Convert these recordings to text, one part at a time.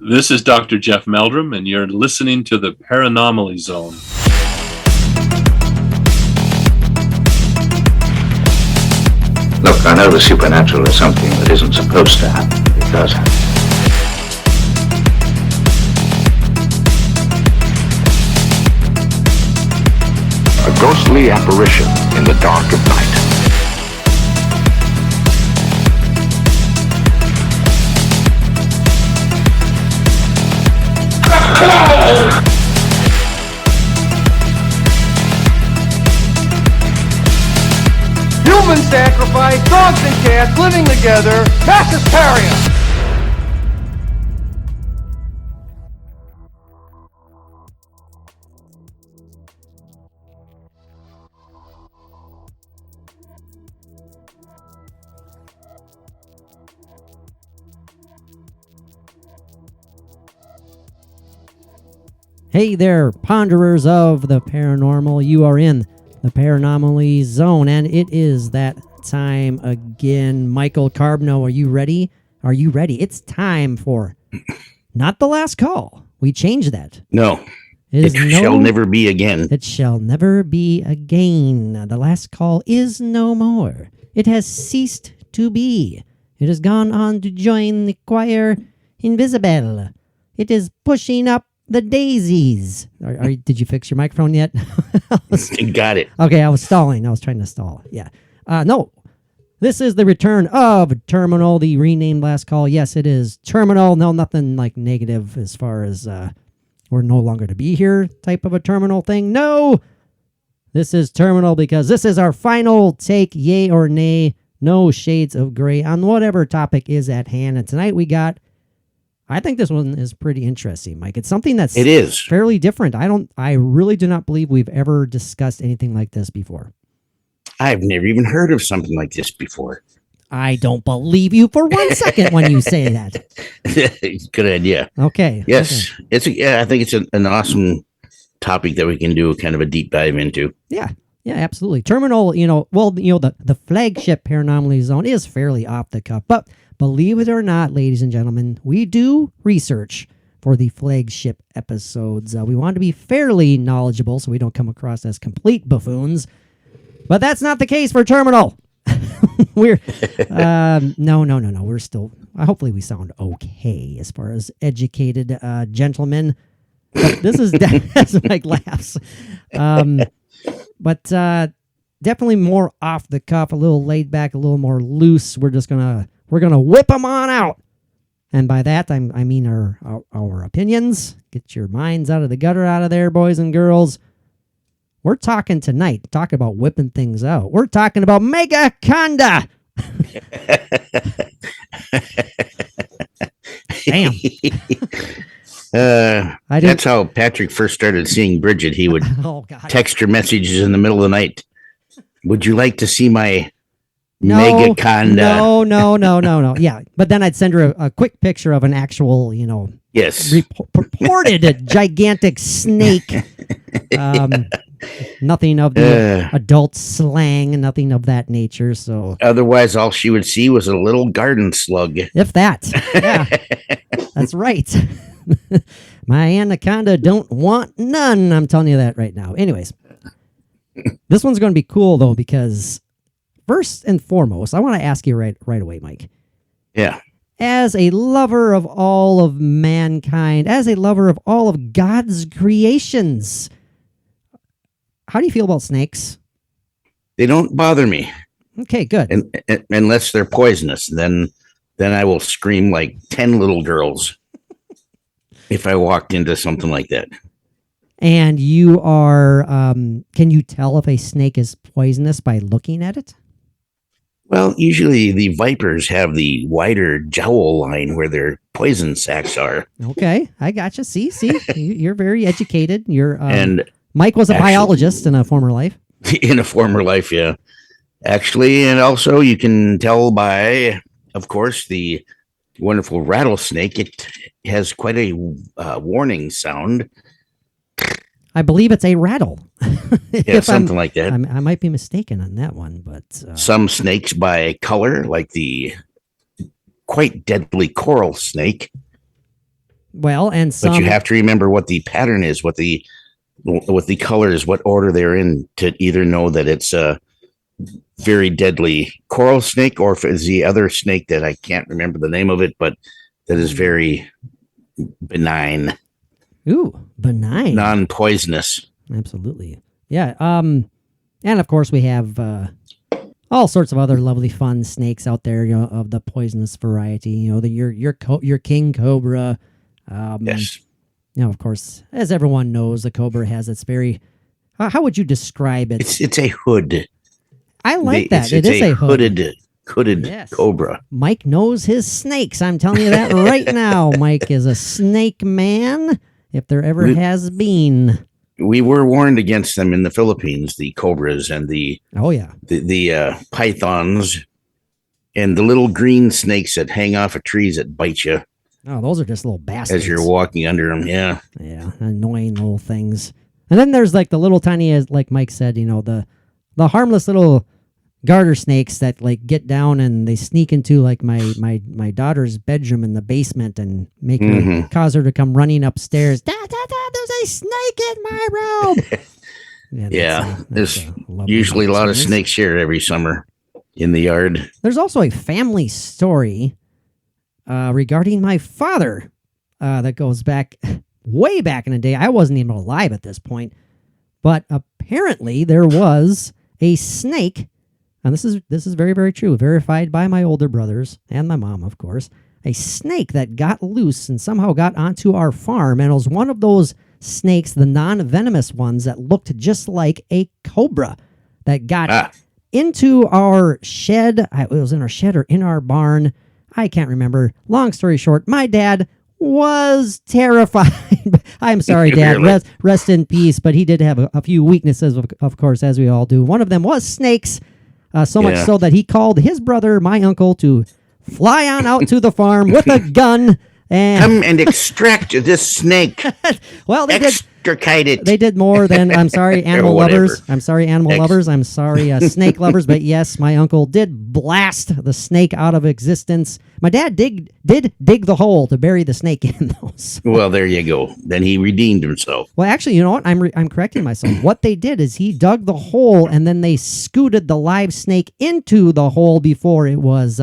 This is Dr. Jeff Meldrum, and you're listening to the Paranormally Zone. Look, I know the supernatural is something that isn't supposed to happen, but it does happen. A ghostly apparition in the dark of night. Human sacrifice, dogs and cats living together, mass hysteria. Hey there, ponderers of the paranormal. You are in the Paranormally Zone, and it is that time again. Michael Carbno, are you ready? Are you ready? It's time for not the last call. We changed that. No. It shall never be again. It shall never be again. The last call is no more. It has ceased to be. It has gone on to join the choir invisible. It is pushing up the daisies. Did you fix your microphone yet? Got it. Okay, I was stalling. I was trying to stall. Yeah. No. This is the return of Terminal, the renamed last call. Yes, it is Terminal. No, nothing like negative as far as we're no longer to be here type of a terminal thing. No. This is Terminal because this is our final take, yay or nay. No shades of gray on whatever topic is at hand. And tonight we got, I think this one is pretty interesting, Mike. It's something that's fairly different. I really do not believe we've ever discussed anything like this before. I've never even heard of something like this before. I don't believe you for 1 second when you say that. Good idea. Okay. Yes. Okay. I think it's an awesome topic that we can do kind of a deep dive into. Yeah. Yeah, absolutely. Terminal, the flagship Paranormally Zone is fairly off the cuff, but believe it or not, ladies and gentlemen, we do research for the flagship episodes. We want to be fairly knowledgeable so we don't come across as complete buffoons, but that's not the case for Terminal. We're no. We're still. Hopefully, we sound okay as far as educated gentlemen. But this is as Mike laughs. But definitely more off the cuff, a little laid back, a little more loose. We're gonna whip them on out, and by that I mean our opinions. Get your minds out of the gutter, out of there, boys and girls. We're talking tonight, talking about whipping things out. We're talking about Megaconda. Damn. That's how Patrick first started seeing Bridget. He would text her messages in the middle of the night. Would you like to see my Megaconda? No. Yeah, but then I'd send her a quick picture of an actual, yes, purported gigantic snake. Nothing of the adult slang, nothing of that nature. So otherwise, all she would see was a little garden slug. If that, yeah, that's right. My anaconda don't want none. I'm telling you that right now. Anyways, this one's going to be cool though, because first and foremost, I want to ask you right away, Mike. Yeah. As a lover of all of mankind, as a lover of all of God's creations, how do you feel about snakes? They don't bother me. Okay, good. And unless they're poisonous, then I will scream like 10 little girls if I walked into something like that. And you are, can you tell if a snake is poisonous by looking at it? Well, usually the vipers have the wider jowl line where their poison sacs are. Okay, I gotcha. See, you're very educated. You're and Mike was a biologist in a former life. In a former life, yeah. Actually, and also you can tell by, of course, the wonderful rattlesnake. It has quite a warning sound. I believe it's a rattle. Yeah, something like that. I might be mistaken on that one, but some snakes by color, like the quite deadly coral snake, Well, and some But you have to remember what the pattern is, what the colors, what order they're in, to either know that it's a very deadly coral snake, or if it's the other snake that I can't remember the name of it, but that is very benign, benign, non-poisonous. Absolutely, yeah. And of course we have all sorts of other lovely, fun snakes out there, of the poisonous variety. Your king cobra. Yes. Of course, as everyone knows, the cobra has its very. How would you describe it? It's a hood. I like that. It's it is a hooded Yes. cobra. Mike knows his snakes. I'm telling you that right now. Mike is a snake man, if there ever has been. We were warned against them in the Philippines, the cobras and the pythons and the little green snakes that hang off of trees that bite you. Oh, those are just little bastards. As you're walking under them, yeah. Yeah, annoying little things. And then there's like the little tiny, as like Mike said, the harmless little garter snakes that like get down and they sneak into like my daughter's bedroom in the basement and make her, cause her to come running upstairs. There's a snake in my room. There's usually a lot of snakes here every summer in the yard. There's also a family story regarding my father that goes back way back in the day. I wasn't even alive at this point, but apparently there was a snake. And this is very, very true, verified by my older brothers and my mom, of course. A snake that got loose and somehow got onto our farm, and it was one of those snakes, the non-venomous ones that looked just like a cobra, that got into our shed. It was in our shed or in our barn. I can't remember. Long story short, my dad was terrified. I'm sorry, Dad. Really? Rest in peace. But he did have a few weaknesses, of course, as we all do. One of them was snakes. So much so that he called his brother, my uncle, to fly on out to the farm with a gun and come and extract this snake. Well, extricate it. They did more than I'm sorry, animal lovers. I'm sorry, animal lovers. I'm sorry, snake lovers. But yes, my uncle did blast the snake out of existence. My dad did dig the hole to bury the snake in, though. So. Well, there you go. Then he redeemed himself. Well, actually, you know what? I'm correcting myself. What they did is he dug the hole and then they scooted the live snake into the hole before it was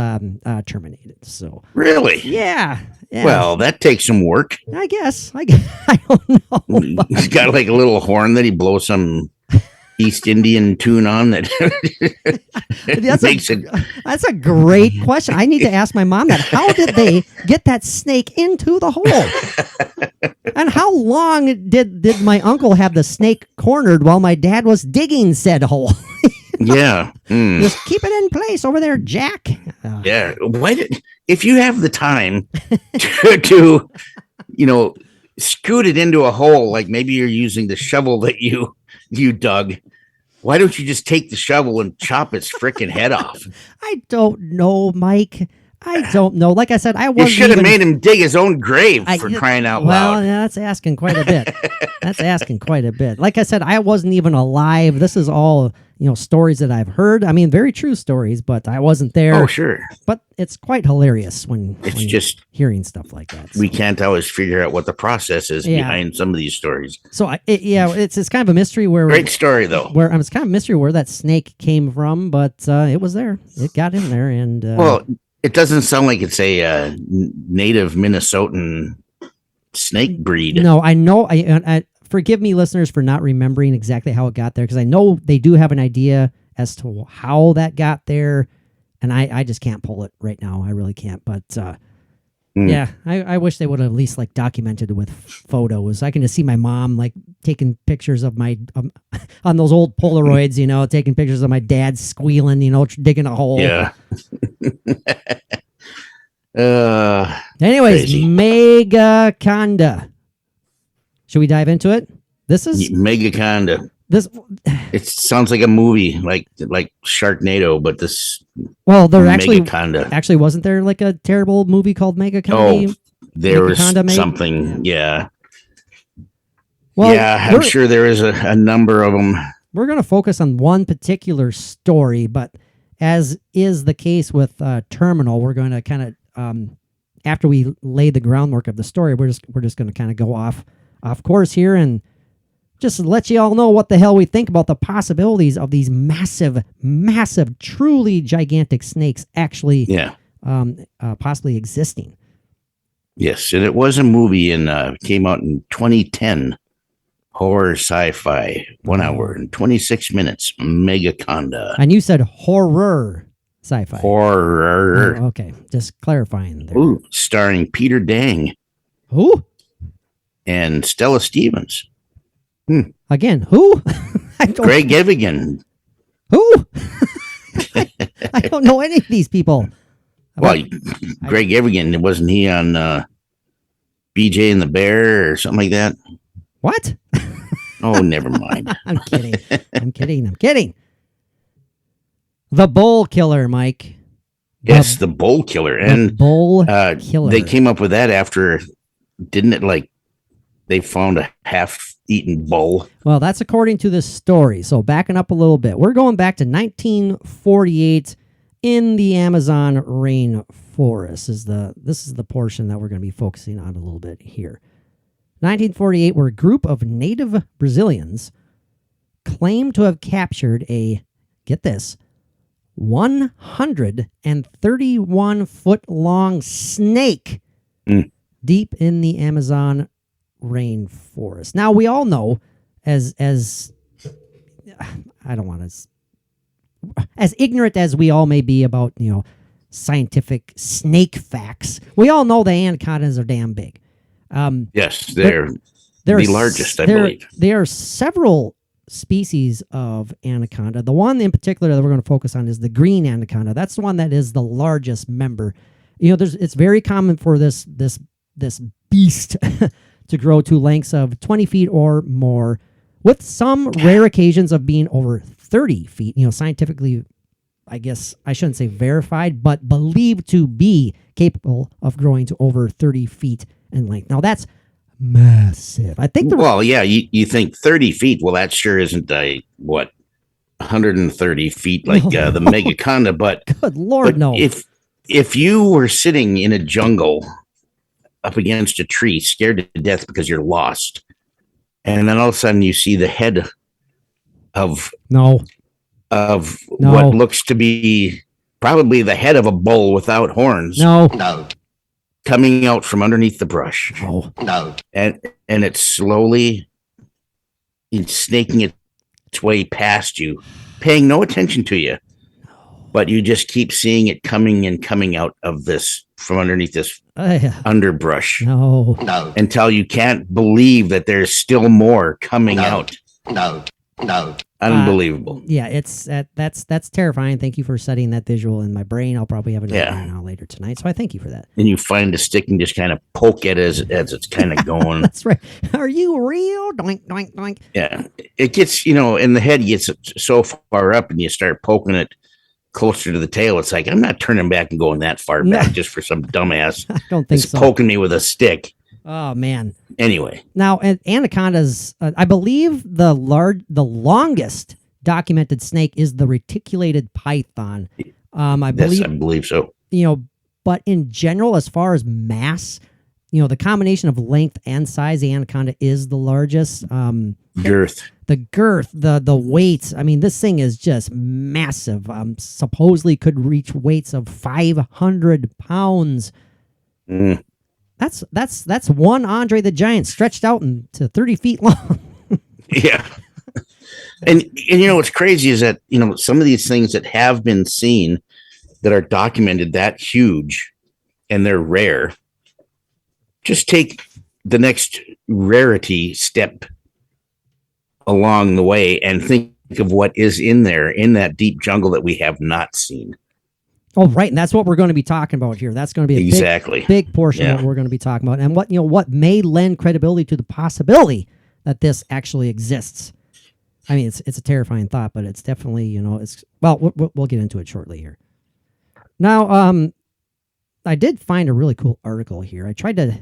terminated. So really, yeah. Well, that takes some work. I guess. I don't know. He's got like a little horn that he blows some East Indian tune on that That's a great question. I need to ask my mom that. How did they get that snake into the hole? And how long did my uncle have the snake cornered while my dad was digging said hole? Yeah. Just keep it in place over there, Jack. Yeah. If you have the time to scoot it into a hole, like maybe you're using the shovel that you dug, why don't you just take the shovel and chop its freaking head off? I don't know, Mike. I don't know. Like I said, You should have made him dig his own grave for crying out loud. Well, that's asking quite a bit. That's asking quite a bit. Like I said, I wasn't even alive. This is all, stories that I've heard. I mean, very true stories, but I wasn't there. Oh, sure. But it's quite hilarious when just hearing stuff like that. So. We can't always figure out what the process is behind some of these stories. So it's kind of a mystery where great story though. It's kind of a mystery where that snake came from, but it was there. It got in there, and well, it doesn't sound like it's a native Minnesotan snake breed. No, I know. I forgive me, listeners, for not remembering exactly how it got there, because I know they do have an idea as to how that got there, and I just can't pull it right now. I really can't. But yeah, I wish they would have at least like documented it with photos. I can just see my mom like taking pictures of my on those old Polaroids, taking pictures of my dad squealing, digging a hole. Yeah. Anyways, crazy. Megaconda. Should we dive into it? This is Megaconda. It sounds like a movie, like Sharknado, but this. Well, there Megaconda. actually wasn't there like a terrible movie called Megaconda? Oh, there was something. Yeah. Well, yeah, I'm sure there is a number of them. We're going to focus on one particular story, but as is the case with Terminal, we're going to kind of after we lay the groundwork of the story, we're just going to kind of go off course here and just let you all know what the hell we think about the possibilities of these massive, truly gigantic snakes actually possibly existing. Yes, and it was a movie and came out in 2010. Horror sci-fi, 1 hour and 26 minutes. Megaconda. And you said horror sci-fi. Horror. Oh, okay, just clarifying there. Ooh, starring Peter Dang. Who? And Stella Stevens. Again, who? Greg Evigan. Who? I don't know any of these people. Well, Greg Evigan, wasn't he on BJ and the Bear or something like that? What? Oh, never mind. I'm kidding. The Bull Killer, Mike. Yes, the Bull Killer. And Bull Killer. They came up with that after, didn't it, like, they found a half-eaten bull? Well, that's according to this story. So backing up a little bit. We're going back to 1948 in the Amazon rainforest. This is the portion that we're going to be focusing on a little bit here. 1948, where a group of native Brazilians claimed to have captured a, get this, 131-foot-long snake deep in the Amazon rainforest. Now, we all know, as I don't want to, as ignorant as we all may be about, scientific snake facts, we all know the anacondas are damn big. Yes, they're the largest, I believe. There are several species of anaconda. The one in particular that we're going to focus on is the green anaconda. That's the one that is the largest member. It's very common for this beast to grow to lengths of 20 feet or more, with some rare occasions of being over 30 feet. Scientifically, I guess I shouldn't say verified, but believed to be capable of growing to over 30 feet in length. Now that's massive. I think. You think 30 feet? Well, that sure isn't 130 feet like the Megaconda. But good Lord, no. If you were sitting in a jungle up against a tree, scared to death because you're lost, and then all of a sudden you see the head of what looks to be probably the head of a bull without horns. No. Coming out from underneath the brush. No. And it's slowly snaking its way past you, paying no attention to you. But you just keep seeing it coming and coming out of this, from underneath this underbrush. No. Until you can't believe that there's still more coming out. No. Unbelievable. That's terrifying. Thank you for setting that visual in my brain. I'll probably have it now later tonight. So I thank you for that. And you find a stick and just kind of poke it as it's kind of going. That's right. Are you real? Doink, doink, doink. Yeah. It gets, and the head gets so far up and you start poking it closer to the tail. It's like, I'm not turning back and going that far back just for some dumbass. I don't think so. Poking me with a stick. Oh, man. Anyway. Now, anacondas, I believe the longest documented snake is the reticulated python. I believe so. But in general, as far as mass, the combination of length and size, the anaconda is the largest. Girth. The girth, the weight. I mean, this thing is just massive. Supposedly could reach weights of 500 pounds. That's one Andre the Giant stretched out to 30 feet long. Yeah. And what's crazy is that, some of these things that have been seen that are documented that huge and they're rare, just take the next rarity step along the way and think of what is in there in that deep jungle that we have not seen. Oh, right. And that's what we're going to be talking about here. That's going to be a big portion of what we're going to be talking about. And what may lend credibility to the possibility that this actually exists. I mean, it's a terrifying thought, but it's definitely, we'll get into it shortly here. Now, I did find a really cool article here. I tried to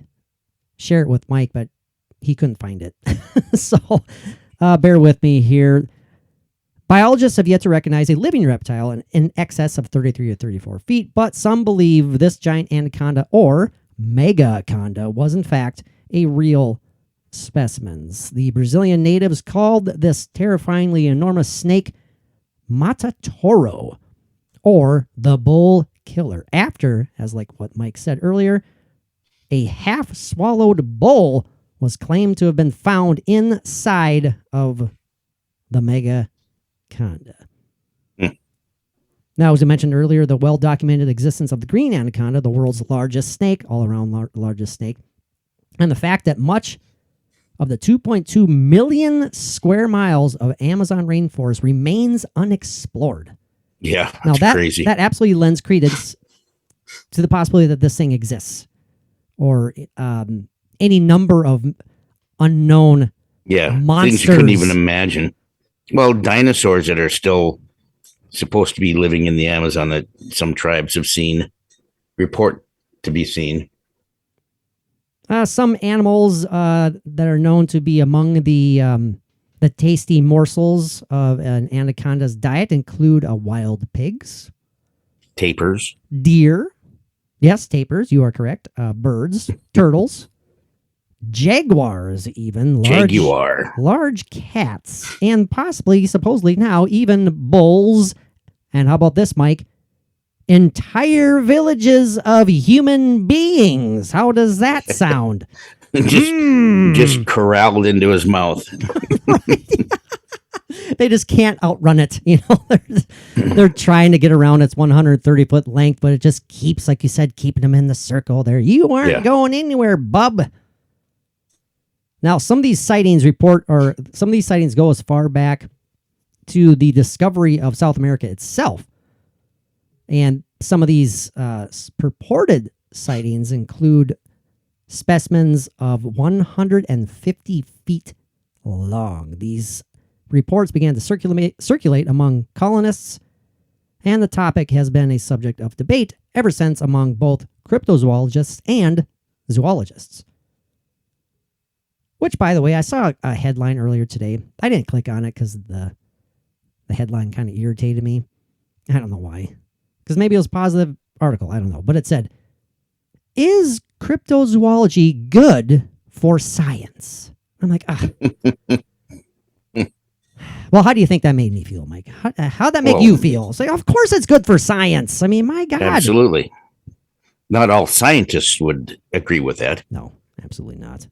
share it with Mike, but he couldn't find it. So bear with me here. Biologists have yet to recognize a living reptile in excess of 33 or 34 feet, but some believe this giant anaconda or Megaconda was in fact a real specimen. The Brazilian natives called this terrifyingly enormous snake Matatoro, or the bull killer, after, as like what Mike said earlier, a half-swallowed bull was claimed to have been found inside of the Megaconda. Now, as I mentioned earlier, the well-documented existence of the green anaconda, the world's largest snake, all-around largest snake, and the fact that much of the 2.2 million square miles of Amazon rainforest remains unexplored. Yeah, Now that's that crazy. that absolutely lends credence to the possibility that this thing exists, or any number of unknown monsters. Things you couldn't even imagine. Well, dinosaurs that are still supposed to be living in the Amazon that some tribes have report to be seen. Some animals that are known to be among the tasty morsels of an anaconda's diet include wild pigs, Tapirs. deer, yes, tapirs, you are correct, birds, turtles, jaguars, even large cats, and possibly, supposedly now, even bulls, and how about this, Mike? Entire villages of human beings. How does that sound? just corralled into his mouth. They just can't outrun it. You know, they're trying to get around its 130-foot length, but it just keeps, like you said, keeping them in the circle there. You aren't going anywhere, bub. Now, some of these sightings go as far back to the discovery of South America itself. And some of these purported sightings include specimens of 150 feet long. These reports began to circulate among colonists, and the topic has been a subject of debate ever since among both cryptozoologists and zoologists. Which, by the way, I saw a headline earlier today. I didn't click on it because the headline kind of irritated me. I don't know why. Because maybe it was a positive article. I don't know. But it said, is cryptozoology good for science? I'm like, Well, how do you think that made me feel, Mike? How'd that make you feel? It's like, of course it's good for science. I mean, my God. Absolutely. Not all scientists would agree with that. No, absolutely not.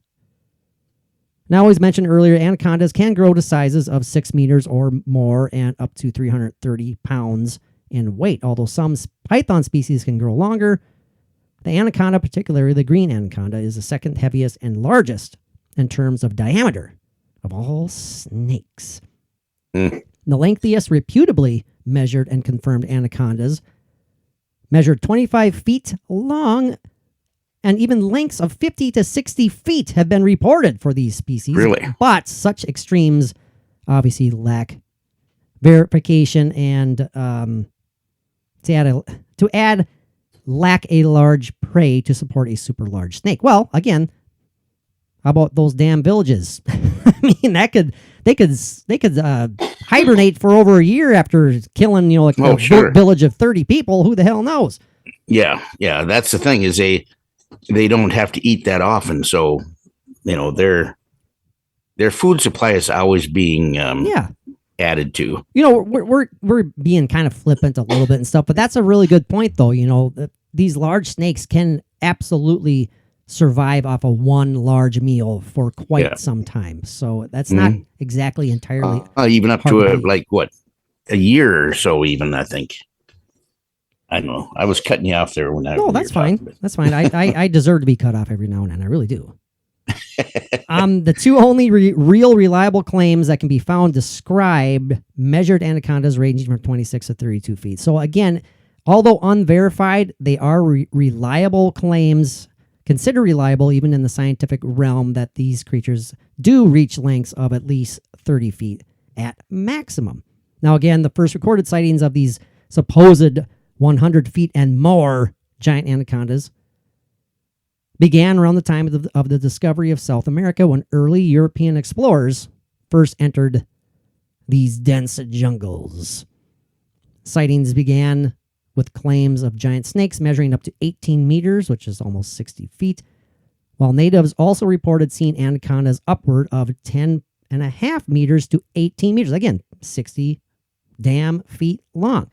Now, as mentioned earlier, anacondas can grow to sizes of 6 meters or more and up to 330 pounds in weight, although some python species can grow longer. The anaconda, particularly the green anaconda, is the second heaviest and largest in terms of diameter of all snakes. The lengthiest reputably measured and confirmed anacondas measured 25 feet long, and even lengths of 50 to 60 feet have been reported for these species. Really? But such extremes obviously lack verification and lack a large prey to support a super large snake. Well, again, how about those damn villages? I mean, they could hibernate for over a year after killing, a village of 30 people. Who the hell knows? Yeah. That's the thing, is they don't have to eat that often, so their food supply is always being added to. We're being kind of flippant a little bit and stuff, but that's a really good point, though. These large snakes can absolutely survive off of one large meal for quite some time. So that's not exactly entirely even up to a year or so, even, I think. I don't know. I was cutting you off there when I. No, that's fine. That's fine. I deserve to be cut off every now and then. I really do. The two only real reliable claims that can be found describe measured anacondas ranging from 26 to 32 feet. So again, although unverified, they are reliable claims, considered reliable even in the scientific realm, that these creatures do reach lengths of at least 30 feet at maximum. Now, again, the first recorded sightings of these supposed 100 feet and more giant anacondas began around the time of the discovery of South America, when early European explorers first entered these dense jungles. Sightings began with claims of giant snakes measuring up to 18 meters, which is almost 60 feet, while natives also reported seeing anacondas upward of 10.5 meters to 18 meters. Again, 60 damn feet long.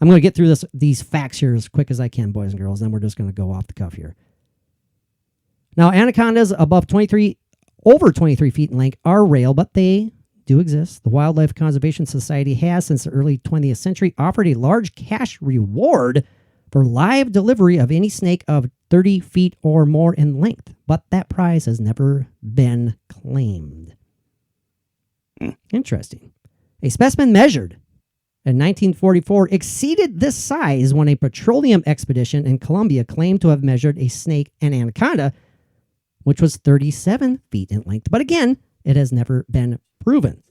I'm going to get through these facts here as quick as I can, boys and girls, then we're just going to go off the cuff here. Now, anacondas over 23 feet in length are rare, but they do exist. The Wildlife Conservation Society has, since the early 20th century, offered a large cash reward for live delivery of any snake of 30 feet or more in length, but that prize has never been claimed. Interesting. A specimen measured in 1944 exceeded this size when a petroleum expedition in Colombia claimed to have measured a snake, an anaconda, which was 37 feet in length. But again, it has never been proven.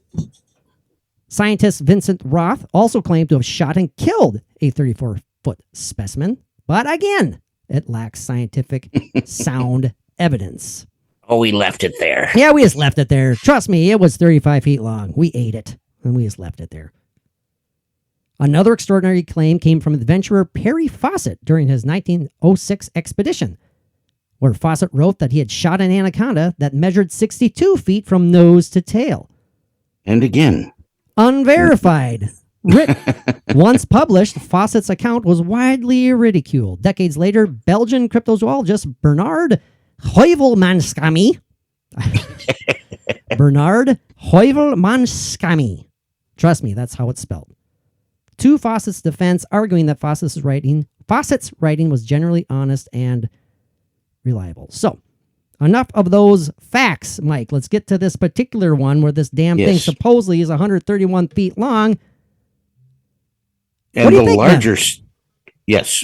Scientist Vincent Roth also claimed to have shot and killed a 34-foot specimen. But again, it lacks scientific sound evidence. Oh, we left it there. Yeah, we just left it there. Trust me, it was 35 feet long. We ate it, and we just left it there. Another extraordinary claim came from adventurer Perry Fawcett during his 1906 expedition, where Fawcett wrote that he had shot an anaconda that measured 62 feet from nose to tail. And again. Unverified. Once published, Fawcett's account was widely ridiculed. Decades later, Belgian cryptozoologist Bernard Heuvelmanskamy Trust me, that's how it's spelled. To Fawcett's defense, arguing that Fawcett's writing was generally honest and reliable. So, enough of those facts, Mike. Let's get to this particular one where this damn thing supposedly is 131 feet long. And the larger, yes.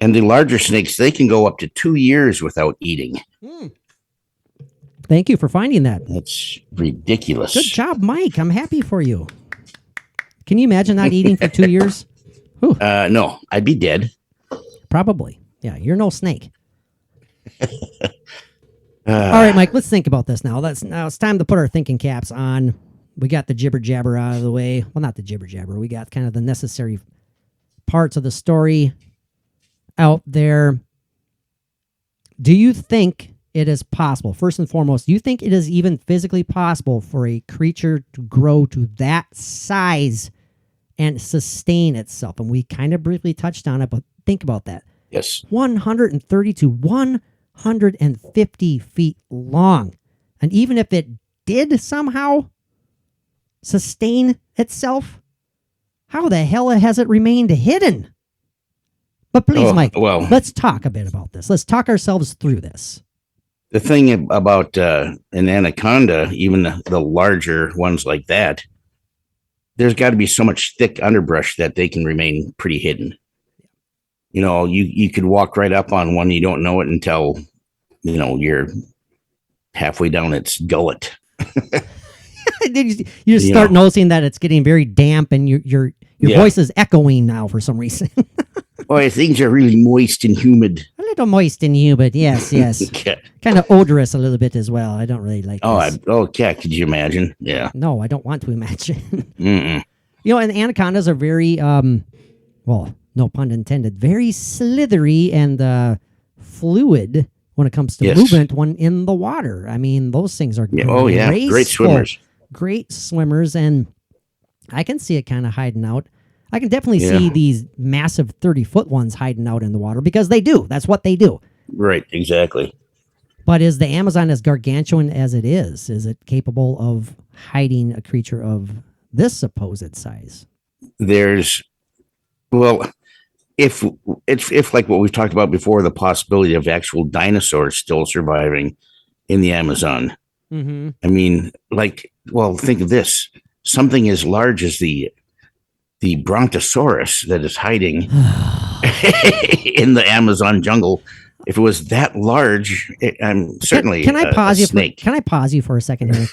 And the larger snakes, they can go up to 2 years without eating. Thank you for finding that. That's ridiculous. Good job, Mike. I'm happy for you. Can you imagine not eating for 2 years? No, I'd be dead. Probably. Yeah, you're no snake. All right, Mike, let's think about this now. Now it's time to put our thinking caps on. We got the jibber jabber out of the way. Well, not the jibber jabber. We got kind of the necessary parts of the story out there. Do you think it is possible, first and foremost, do you think it is even physically possible for a creature to grow to that size and sustain itself? And we kind of briefly touched on it, but think about that. Yes. 130 to 150 feet long. And even if it did somehow sustain itself, how the hell has it remained hidden? But please, Mike, let's talk a bit about this. Let's talk ourselves through this. The thing about an anaconda, even the larger ones like that, there's got to be so much thick underbrush that they can remain pretty hidden. You know, you could walk right up on one, you don't know it until, you know, you're halfway down its gullet. you just start noticing that it's getting very damp and your voice is echoing now for some reason. Boy, things are really moist and humid. A little moist and humid, yes. Okay. Kind of odorous a little bit as well. I don't really like this. Yeah, could you imagine? Yeah. No, I don't want to imagine. Mm-mm. You know, and anacondas are very, well, no pun intended, very slithery and fluid when it comes to movement when in the water. I mean, those things are great swimmers. Great swimmers, and I can see it kind of hiding out. I can definitely see these massive 30-foot ones hiding out in the water because they do. That's what they do. Right, exactly. But is the Amazon as gargantuan as it is? Is it capable of hiding a creature of this supposed size? If like what we've talked about before, the possibility of actual dinosaurs still surviving in the Amazon. Mm-hmm. I mean, think of this. Something as large as the brontosaurus that is hiding in the Amazon jungle. If it was that large, I'm certainly can I pause a you snake. Can I pause you for a second here?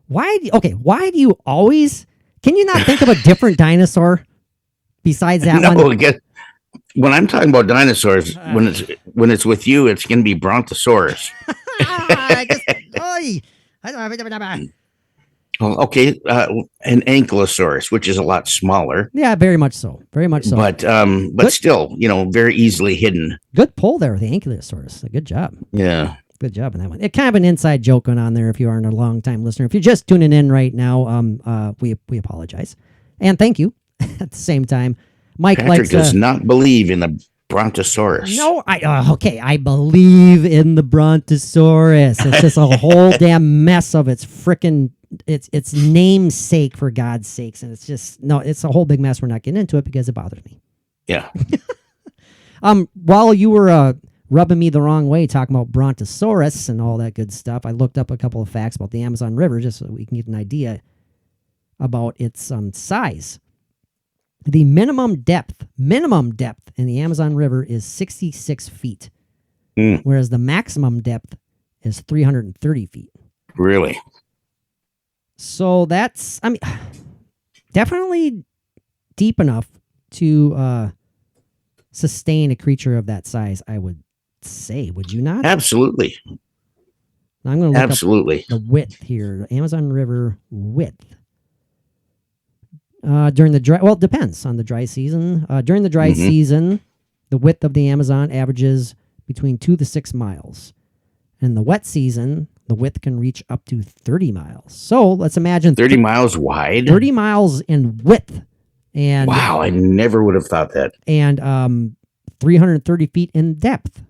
Why do you always? Can you not think of a different dinosaur besides that one? No, when I'm talking about dinosaurs, when it's with you, it's going to be brontosaurus. Well, okay, an ankylosaurus, which is a lot smaller, Yeah, very much so. Very much so. but Good. still, very easily hidden. Good pull there with the Ankylosaurus. Good job. Yeah. Good job on that one. It kind of an inside joke going on there if you aren't a long time listener. If you're just tuning in right now, we apologize. And thank you at the same time. Mike Patrick likes does not believe in the Brontosaurus. No, I believe in the Brontosaurus. It's just a whole damn mess of its namesake, for God's sakes. And it's just it's a whole big mess. We're not getting into it because it bothers me. Yeah. While you were rubbing me the wrong way talking about Brontosaurus and all that good stuff, I looked up a couple of facts about the Amazon River just so we can get an idea about its size. The minimum depth in the Amazon River is 66 feet, whereas the maximum depth is 330 feet. Really? So that's, definitely deep enough to sustain a creature of that size, I would say. Would you not? Absolutely. Now I'm going to look Absolutely. up the width here. The Amazon River width. During the dry, well, it depends on the dry season. During the dry season, the width of the Amazon averages between 2 to 6 miles. In the wet season, the width can reach up to 30 miles. So let's imagine 30 miles wide. 30 miles in width. And wow, I never would have thought that. And 330 feet in depth.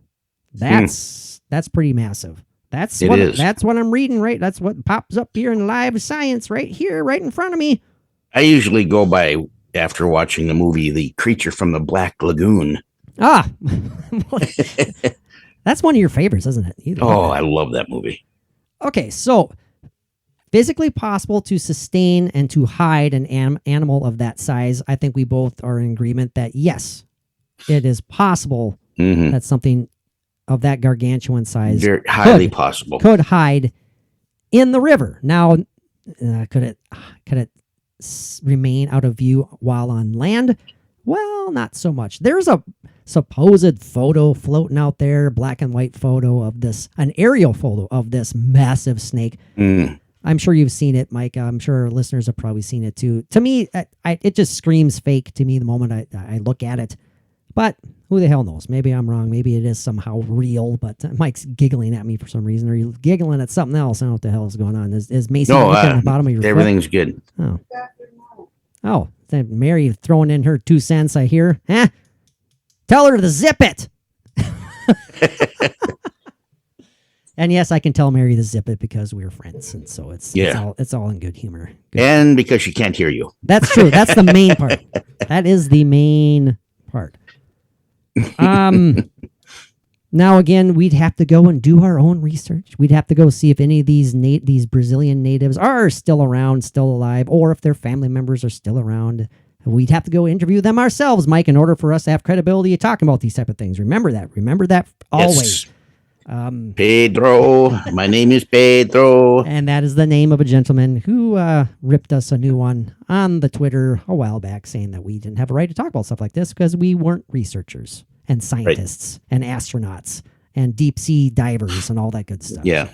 That's pretty massive. That's what I'm reading, right? That's what pops up here in live science right here, right in front of me. I usually go by, after watching the movie, The Creature from the Black Lagoon. Ah, that's one of your favorites, isn't it? I love that movie. Okay, so physically possible to sustain and to hide an animal of that size. I think we both are in agreement that yes, it is possible that something of that gargantuan size, very highly possible, could hide in the river. Now, could it remain out of view while on land? Well, not so much. There's a supposed photo floating out there, black and white photo of this, an aerial photo of this massive snake. I'm sure you've seen it, Mike. I'm sure our listeners have probably seen it too. To me, it just screams fake to me the moment I look at it. But who the hell knows? Maybe I'm wrong. Maybe it is somehow real, but Mike's giggling at me for some reason. Or you giggling at something else? I don't know what the hell is going on. Is Macy looking at the bottom of your everything's foot? Good. Oh, Mary throwing in her 2 cents, I hear. Huh? Tell her to zip it. And yes, I can tell Mary to zip it because we're friends, and so it's all in good humor. And because she can't hear you. That's true. That's the main part. That is the main part. Now again, we'd have to go and do our own research. We'd have to go see if any of these Brazilian natives are still around, still alive, or if their family members are still around. We'd have to go interview them ourselves, Mike, in order for us to have credibility talking about these type of things. Remember that always. Yes. Pedro, my name is Pedro. And that is the name of a gentleman who ripped us a new one on the Twitter a while back, saying that we didn't have a right to talk about stuff like this because we weren't researchers and scientists and astronauts and deep sea divers and all that good stuff. Yeah.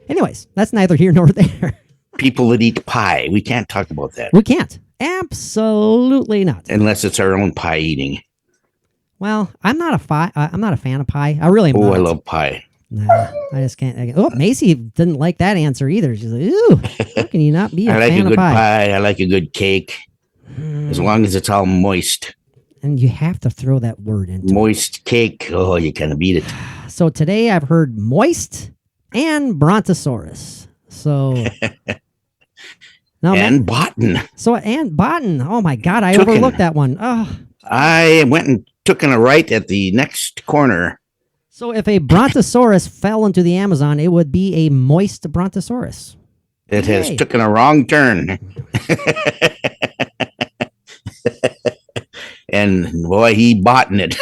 Anyways, that's neither here nor there. People that eat pie. We can't talk about that. We can't. Absolutely not. Unless it's our own pie eating. Well, I'm not a fan of pie. I really am. Oh, not. I love pie. Nah, I just can't. Macy didn't like that answer either. She's like, "Ooh, how can you not be a I like fan a good of pie?" pie. I like a good cake, as long as it's all moist. And you have to throw that word into moist cake. Oh, you kind of beat it. So today I've heard moist and Brontosaurus. So now and Botan. And Botan. Oh my God, I overlooked that one. Oh, I went and took in a right at the next corner. So if a Brontosaurus fell into the Amazon, it would be a moist Brontosaurus. It has taken a wrong turn. And boy, he Botan it.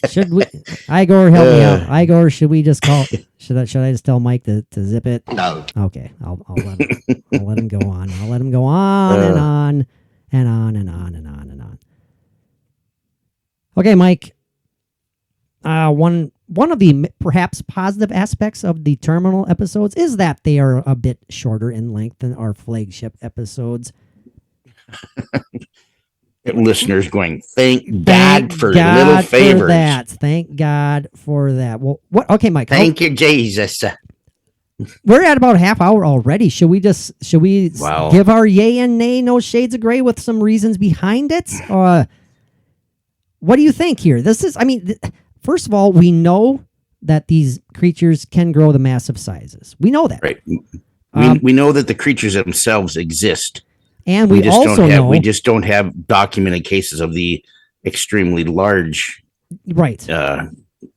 Should we? Igor, help me out. Igor, should we just call? Should I just tell Mike to zip it? No. Okay, I'll let him go on. I'll let him go on and on and on and on and on and on. Okay, Mike. One of the perhaps positive aspects of the terminal episodes is that they are a bit shorter in length than our flagship episodes. Listeners going, thank God for little favors. For that. Thank God for that. Well, what? Okay, Mike. Thank you, Jesus. We're at about a half hour already. Should we Wow. give our yay and nay, no shades of gray, with some reasons behind it? What do you think here? First of all, we know that these creatures can grow to massive sizes. We know that. Right. We know that the creatures themselves exist. And we also know we just don't have documented cases of the extremely large. Right.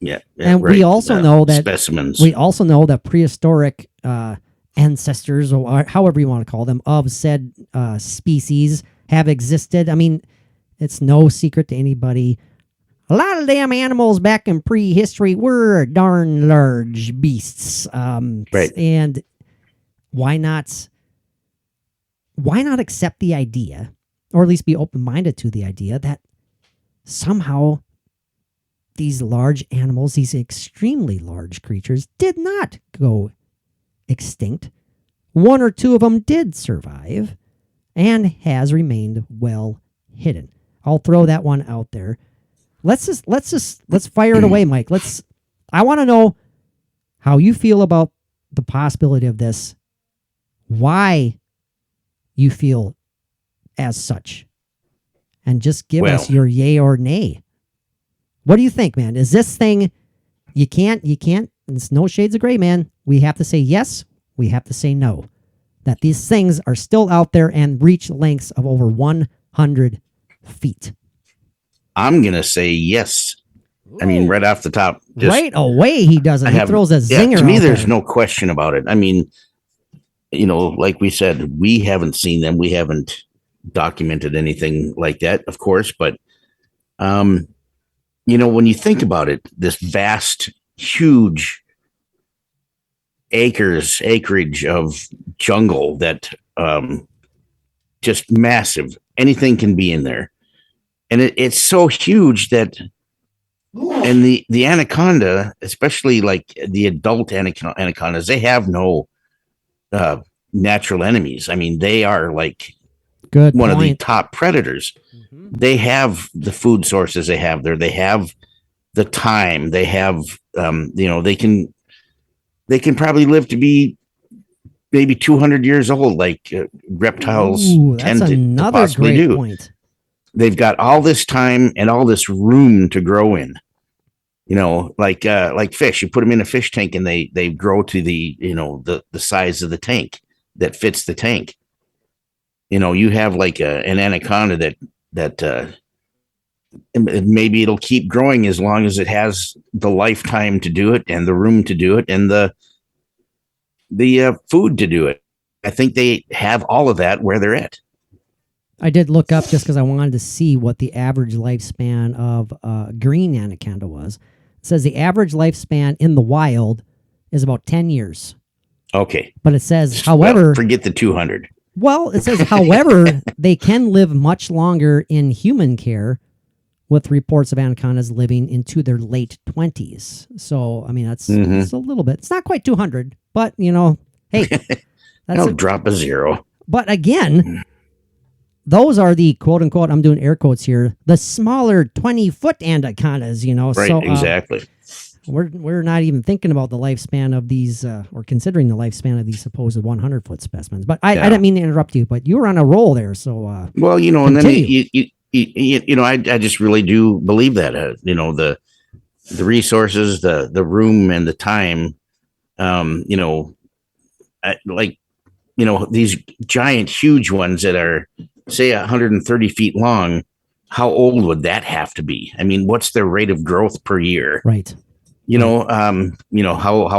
Yeah. And right, we also know that specimens. We also know that prehistoric ancestors, or however you want to call them, of said species have existed. I mean, it's no secret to anybody. A lot of damn animals back in prehistory were darn large beasts. Right. And why not accept the idea, or at least be open-minded to the idea, that somehow these large animals, these extremely large creatures, did not go extinct. One or two of them did survive and has remained well hidden. I'll throw that one out there. Let's fire it away, Mike. I want to know how you feel about the possibility of this, why you feel as such, and just give us your yay or nay. What do you think, man? Is this thing, you can't, it's no shades of gray, man. We have to say yes, we have to say no. That these things are still out there and reach lengths of over 100 feet. I'm going to say yes. I mean, right off the top. Right away, he doesn't. He throws a zinger. Yeah, to me, there's there. no question about it. I mean, like we said, we haven't seen them. We haven't documented anything like that, of course. But, when you think about it, this vast, huge acreage of jungle that just massive, anything can be in there. And it's so huge that, and the anaconda, especially like the adult anacondas, they have no natural enemies. I mean, they are like one of the top predators. Mm-hmm. They have the food sources they have there. They have the time. They have, they can probably live to be maybe 200 years old, like reptiles tend to possibly do. Point. They've got all this time and all this room to grow in. Like fish. You put them in a fish tank and they grow to the size of the tank that fits the tank. You have like an anaconda that maybe it'll keep growing as long as it has the lifetime to do it and the room to do it and the food to do it. I think they have all of that where they're at. I did look up just because I wanted to see what the average lifespan of green anaconda was. It says the average lifespan in the wild is about 10 years. Okay. But it says, however... forget the 200. Well, it says, however, they can live much longer in human care, with reports of anacondas living into their late 20s. So, I mean, that's a little bit. It's not quite 200, but, hey. That's drop a zero. But again... Those are the quote-unquote, I'm doing air quotes here, the smaller 20-foot anacondas, Right, so, exactly. We're not even thinking about the lifespan of these, or considering the lifespan of these supposed 100-foot specimens. But I didn't mean to interrupt you, but you were on a roll there, so... well, and then, I just really do believe that, the resources, the room, and the time, these giant, huge ones that are, say, 130 feet long, how old would that have to be? I mean, what's their rate of growth per year? Right. How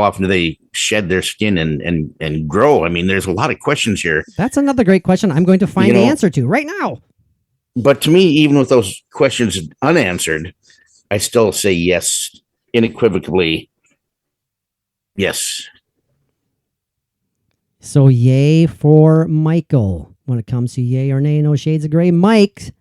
often do they shed their skin and grow? I mean, there's a lot of questions here. That's another great question I'm going to find the answer to right now. But to me, even with those questions unanswered, I still say yes, unequivocally. Yes. So yay for Michael when it comes to yay or nay, no shades of gray. Mike,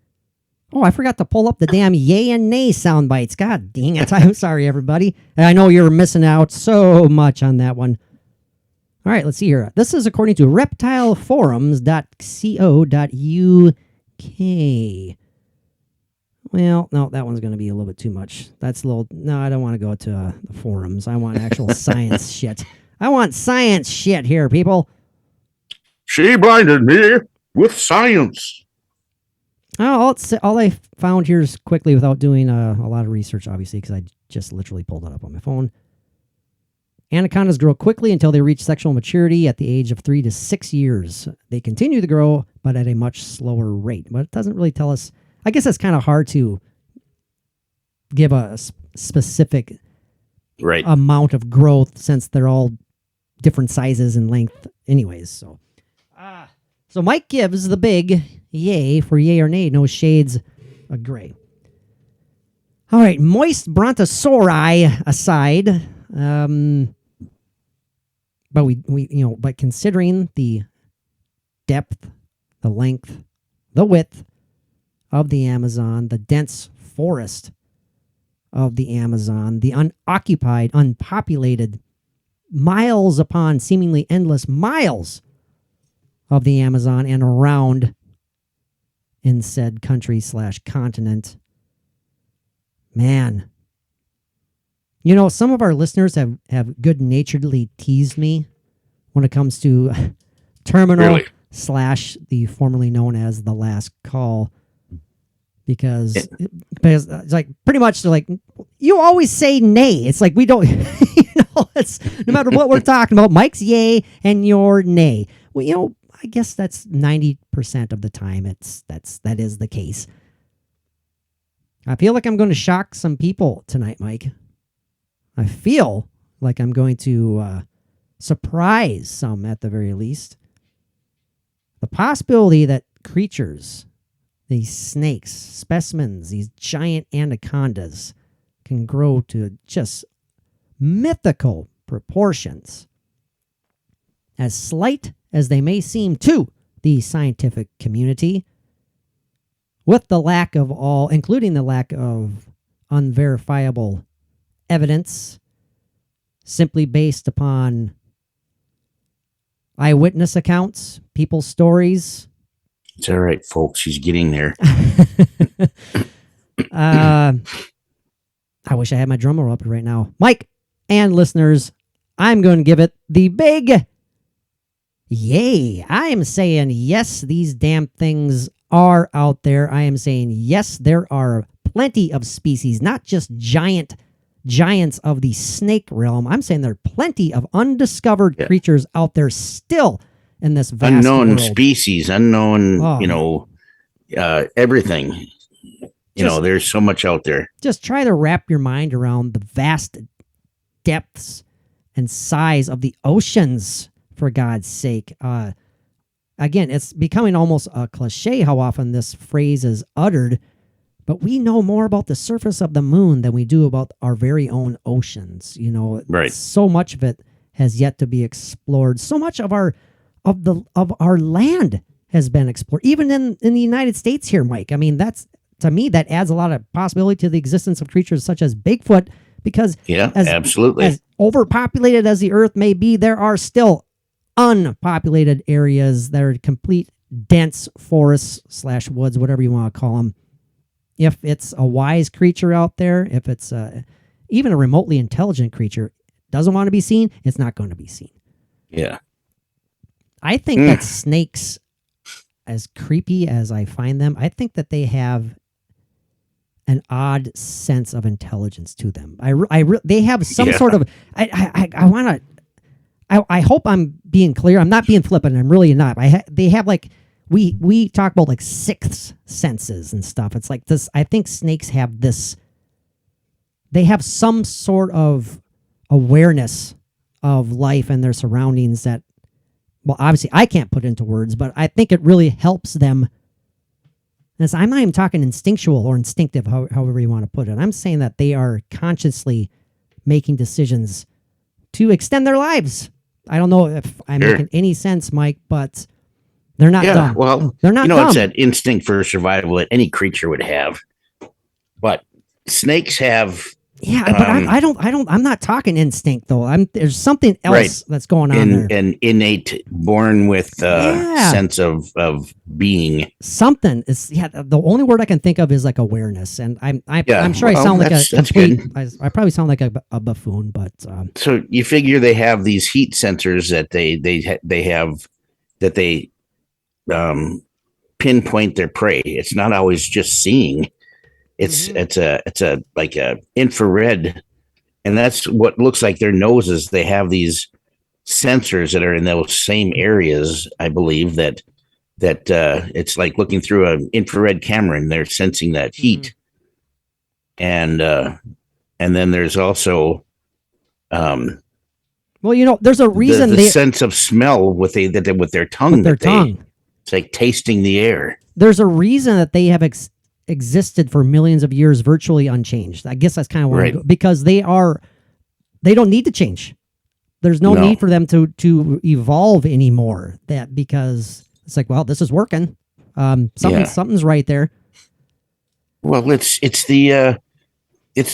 Oh, I forgot to pull up the damn yay and nay sound bites. God dang it. I'm sorry, everybody. I know you're missing out so much on that one. All right, let's see here. This is according to reptileforums.co.uk. Well, no, that one's going to be a little bit too much. That's a little... No, I don't want to go to the forums. I want actual science shit. I want science shit here, people. She blinded me with science. Oh, all I found here is quickly without doing a lot of research, obviously, because I just literally pulled it up on my phone. Anacondas grow quickly until they reach sexual maturity at the age of 3 to 6 years. They continue to grow, but at a much slower rate. But it doesn't really tell us. I guess it's kind of hard to give a specific amount of growth since they're all different sizes and length anyways. So Mike gives the big yay for yay or nay, no shades of gray. All right, moist brontosauri aside, but but considering the depth, the length, the width of the Amazon, the dense forest of the Amazon, the unoccupied, unpopulated miles upon seemingly endless miles of the Amazon and around in said country/continent. Man. You know, some of our listeners have good-naturedly teased me when it comes to Terminal / the formerly known as The Last Call. Because it's like pretty much they're like, you always say nay. It's like we don't, it's no matter what we're talking about, Mike's yay and your nay. Well, I guess that's 90% of the time. That is the case. I feel like I'm going to shock some people tonight, Mike. I feel like I'm going to surprise some at the very least. The possibility that creatures, these snakes, specimens, these giant anacondas can grow to just mythical proportions. As slight as they may seem to the scientific community, with the lack of all, including the lack of unverifiable evidence, simply based upon eyewitness accounts, people's stories. It's all right, folks. She's getting there. I wish I had my drum roll up right now. Mike and listeners, I'm going to give it the big yay. I am saying yes, these damn things are out there. I am saying yes, there are plenty of species, not just giants of the snake realm. I'm saying there are plenty of undiscovered creatures out there still in this vast unknown world. Species, unknown, everything. There's so much out there. Just try to wrap your mind around the vast depths and size of the oceans, for God's sake. Again, it's becoming almost a cliche how often this phrase is uttered, but we know more about the surface of the moon than we do about our very own oceans. Right. So much of it has yet to be explored. So much of our land has been explored, even in the United States here, Mike. I mean, to me, that adds a lot of possibility to the existence of creatures such as Bigfoot, because absolutely, as overpopulated as the earth may be, there are still unpopulated areas that are complete dense forests / woods, whatever you want to call them. If it's a wise creature out there, if it's even a remotely intelligent creature, doesn't want to be seen, it's not going to be seen. Yeah. I think that snakes, as creepy as I find them, I think that they have an odd sense of intelligence to them. They have some sort of. I hope I'm being clear. I'm not being flippant. I'm really not. They have like we talk about like sixth senses and stuff. It's like this. I think snakes have this. They have some sort of awareness of life and their surroundings that, well, obviously I can't put into words, but I think it really helps them. And I'm not even talking instinctual or instinctive, however you want to put it. I'm saying that they are consciously making decisions to extend their lives. I don't know if I'm making any sense, Mike, but They're not dumb. Well, They're not it's dumb. that instinct for survival that any creature would have. But snakes have Yeah, but I'm not talking instinct though. There's something else that's going on there. an innate, born with sense of being. Something is the only word I can think of is like awareness, and I'm sure I sound like that's good. I probably sound like a buffoon, but So you figure they have these heat sensors that they have that they pinpoint their prey. It's not always just seeing. It's a like a infrared, and that's what looks like their noses. They have these sensors that are in those same areas. I believe that it's like looking through an infrared camera, and they're sensing that heat. And then there's also there's a reason the sense of smell with their tongue. It's like tasting the air. There's a reason that they have existed for millions of years virtually unchanged. I guess that's kind of where because they don't need to change. There's no need for them to evolve anymore. Because it's like, well, this is working. Something's right there. Well, it's the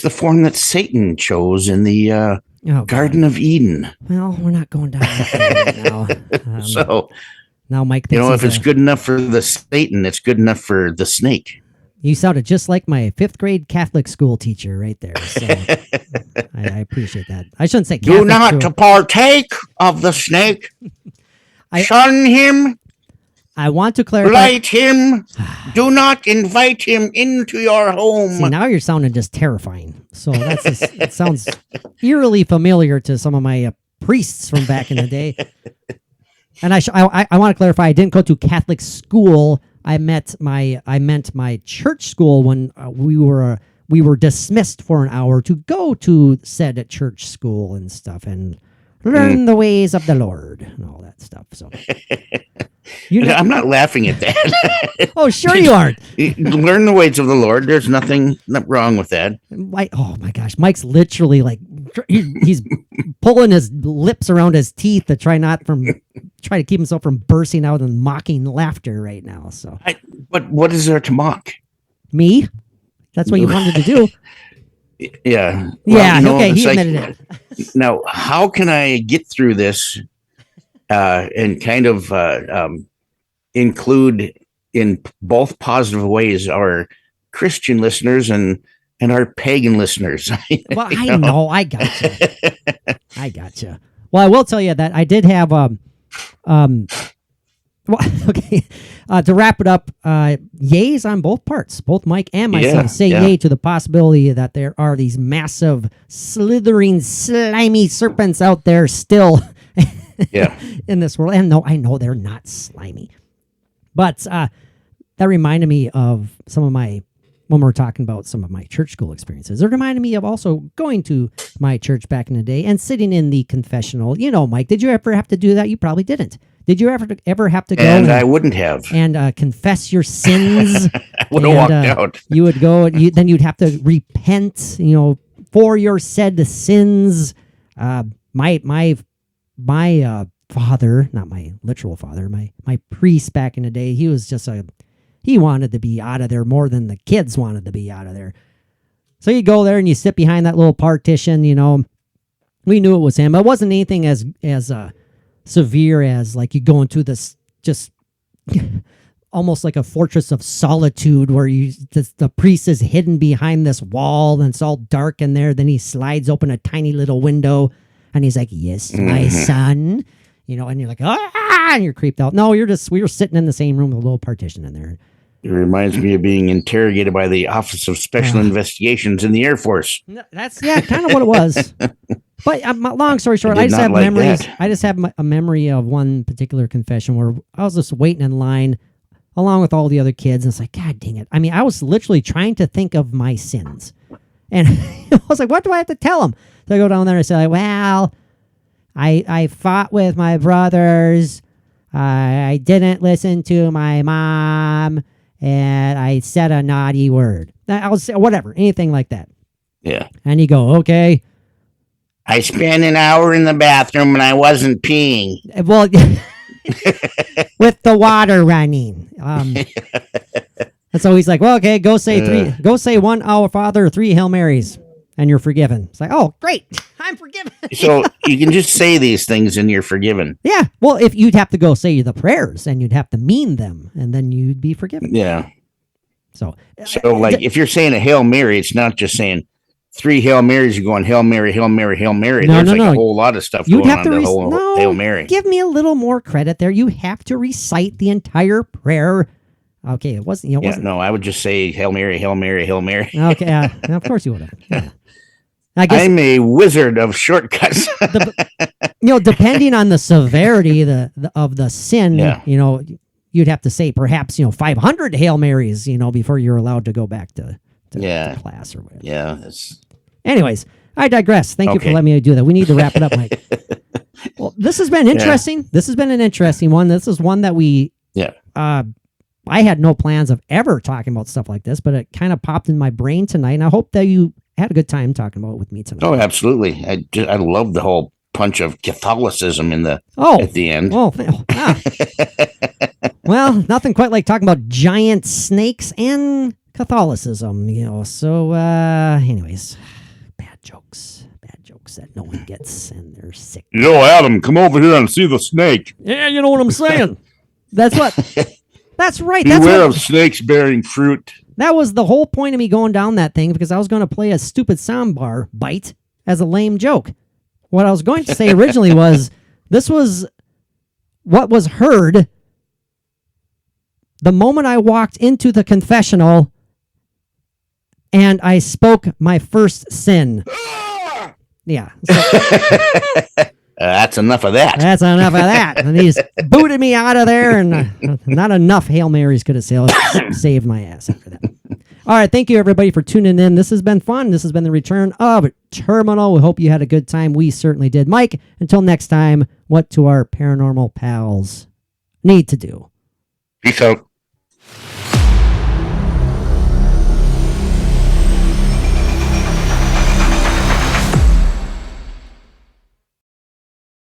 form that Satan chose in the Garden of Eden. Well, we're not going down that right now. So now Mike thinks if it's good enough for the Satan, it's good enough for the snake. You sounded just like my 5th grade Catholic school teacher right there. So I appreciate that. I shouldn't say Catholic. Do not partake of the snake. Shun him. I want to clarify. Light him. Do not invite him into your home. See, now you're sounding just terrifying. So it sounds eerily familiar to some of my priests from back in the day. And I want to clarify. I didn't go to Catholic school. I meant my church school when we were dismissed for an hour to go to said church school and stuff and learn the ways of the Lord and all that stuff. So I'm not laughing at that. Oh, sure you aren't. Learn the ways of the Lord. There's nothing wrong with that. Oh my gosh, Mike's literally like he's pulling his lips around his teeth to try to keep himself from bursting out in mocking laughter right now. So, but what is there to mock? Me? That's what you wanted to do. Yeah. Well, okay. He admitted it. Now, how can I get through this and kind of include in both positive ways our Christian listeners and our pagan listeners? Well, I know. I got you. Well, I will tell you that I did have okay. To wrap it up, yays on both parts. Both Mike and myself say yay to the possibility that there are these massive, slithering, slimy serpents out there still in this world. And no, I know they're not slimy. But that reminded me of when we're talking about some of my church school experiences. It reminded me of also going to my church back in the day and sitting in the confessional. Mike, did you ever have to do that? You probably didn't. Did you ever have to go? And I wouldn't have. And confess your sins? I would have walked out. You would go, then you'd have to repent, for your said sins. My father, not my literal father, my priest back in the day, he was just he wanted to be out of there more than the kids wanted to be out of there. So you go there and you sit behind that little partition, We knew it was him. It wasn't anything as severe as like you go into this just almost like a fortress of solitude where the priest is hidden behind this wall and it's all dark in there. Then he slides open a tiny little window and he's like, "Yes, my son," and you're like, "Ah," and you're creeped out. No, we were sitting in the same room with a little partition in there. It reminds me of being interrogated by the Office of Special Investigations in the Air Force. That's kind of what it was. But long story short, I just have memories. That. I just have a memory of one particular confession where I was just waiting in line along with all the other kids. And it's like, God dang it. I mean, I was literally trying to think of my sins. And I was like, what do I have to tell them? So I go down there and I say, well, I fought with my brothers. I didn't listen to my mom. And I said a naughty word. I was whatever, anything like that. Yeah. And you go, okay. I spent an hour in the bathroom and I wasn't peeing. Well, with the water running. And so he's like, well, okay, go say 1 Our Father, 3 Hail Marys, and you're forgiven. It's like, oh, great. I'm forgiven. So you can just say these things and you're forgiven. Yeah. Well, if you'd have to go say the prayers and you'd have to mean them and then you'd be forgiven. Yeah. So like if you're saying a Hail Mary, it's not just saying 3 Hail Marys, you're going Hail Mary, Hail Mary, Hail Mary. No, There's no. a whole lot of stuff you'd going have on to the whole Hail Mary. Give me a little more credit there. You have to recite the entire prayer. Okay, it wasn't. No, I would just say Hail Mary, Hail Mary, Hail Mary. Okay, of course you would have. Yeah. I guess I'm a wizard of shortcuts. Depending on the severity of the sin, you'd have to say perhaps 500 Hail Marys, before you're allowed to go back to class or whatever. Yeah. Anyways, I digress. Thank you for letting me do that. We need to wrap it up, Mike. Well, this has been interesting. Yeah. This has been an interesting one. This is one that I had no plans of ever talking about stuff like this, but it kind of popped in my brain tonight, and I hope that you had a good time talking about it with me tonight. Oh, absolutely. I love the whole punch of Catholicism at the end. Well, nothing quite like talking about giant snakes and Catholicism, So, anyways, bad jokes that no one gets, and they're sick. Adam, come over here and see the snake. Yeah, you know what I'm saying. That's right. Beware of snakes bearing fruit. That was the whole point of me going down that thing, because I was going to play a stupid soundbar bite as a lame joke. What I was going to say originally was, this was what was heard the moment I walked into the confessional and I spoke my first sin. Yeah. So, that's enough of that. That's enough of that. And he's booted me out of there, and not enough Hail Marys could have saved my ass after that. All right, thank you, everybody, for tuning in. This has been fun. This has been the return of Terminal. We hope you had a good time. We certainly did. Mike, until next time, what do our paranormal pals need to do? Peace out.